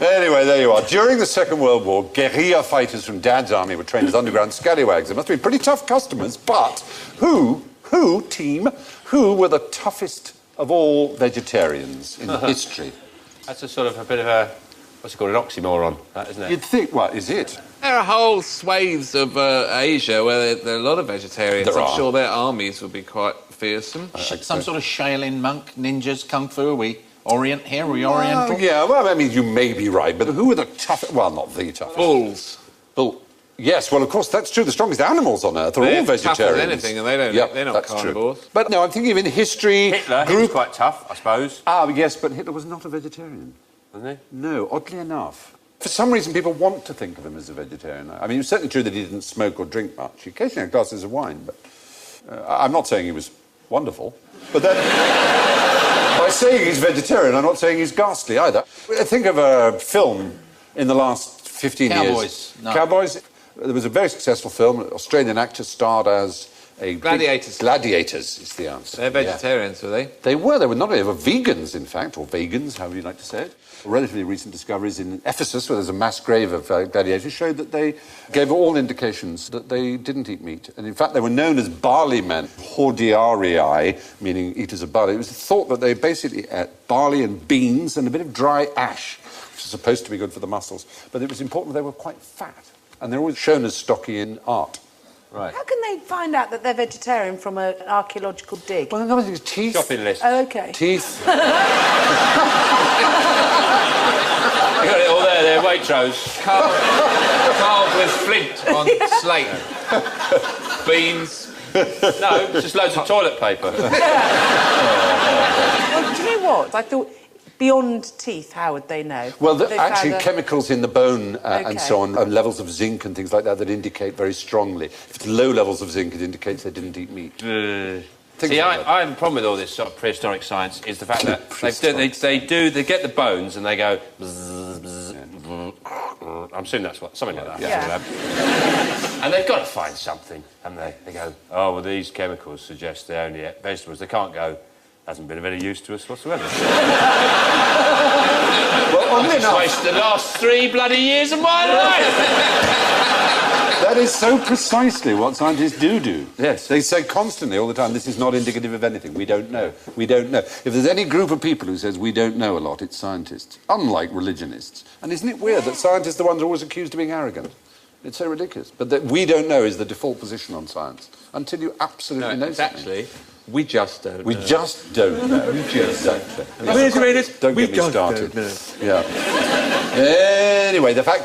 Anyway, there you are. During the Second World War, guerrilla fighters from Dad's army were trained as underground scallywags. They must have been pretty tough customers, but who were the toughest of all vegetarians in history? That's a sort of a bit of a, what's it called, an oxymoron, that, isn't it? You'd think, well, is it? There are whole swathes of Asia where there are a lot of vegetarians. There I'm are. sure their armies would be quite fearsome. Some sort of Shaolin monk, ninjas, kung fu. Are we Orient here? Are we Oriental? Yeah, well, I mean, you may be right, but who are the toughest? Well, not the toughest. Bulls. Bull. Yes, well, of course, that's true. The strongest animals on Earth are all vegetarians. They're tougher than anything, and they're not carnivores. True. But no, I'm thinking of in history... Hitler was quite tough, I suppose. Ah, yes, but Hitler was not a vegetarian. Wasn't he? No, oddly enough. For some reason, people want to think of him as a vegetarian. I mean, it's certainly true that he didn't smoke or drink much. He occasionally had glasses of wine, but... I'm not saying he was wonderful, but then... by saying he's vegetarian, I'm not saying he's ghastly either. Think of a film in the last 15 years. Cowboys. No. Cowboys. There was a very successful film. An Australian actor starred as a... Gladiators. Gladiators is the answer. They're vegetarians, were they? They were not only, they were vegans, in fact, or vegans, however you like to say it. Relatively recent discoveries in Ephesus, where there's a mass grave of gladiators, showed that they gave all indications that they didn't eat meat. And in fact, they were known as barley men, hordearii, meaning eaters of barley. It was thought that they basically ate barley and beans and a bit of dry ash, which is supposed to be good for the muscles. But it was important they were quite fat. And they're always shown as stocky in art. Right. How can they find out that they're vegetarian from an archaeological dig? Well, another thing is teeth. Shopping list. Oh, OK. Teeth. You got it all there, Waitrose. Carved with flint on slate. Beans. No, it's just loads of toilet paper. Well, do you know what? I thought, beyond teeth, how would they know? Well, They actually, found chemicals in the bone and OK. so on, and levels of zinc and things like that indicate very strongly. If it's low levels of zinc, it indicates they didn't eat meat. See, I have a problem with all this sort of prehistoric science is the fact that they get the bones and they go... bzz, bzz, I'm assuming that's something like that. Yeah. And they've got to find something, haven't they? They go, oh, well, these chemicals suggest they only eat vegetables. They can't go, hasn't been of any use to us whatsoever. Well, oddly enough... Wasted the last 3 bloody years of my life! That is so precisely what scientists do. Yes. They say constantly, all the time, this is not indicative of anything. We don't know. We don't know. If there's any group of people who says we don't know a lot, it's scientists, unlike religionists. And isn't it weird that scientists are the ones who are always accused of being arrogant? It's so ridiculous. But that we don't know is the default position on science, until you absolutely know something. Actually, we just don't know. We just don't know. Exactly. Don't get me started. Yeah. Anyway, the fact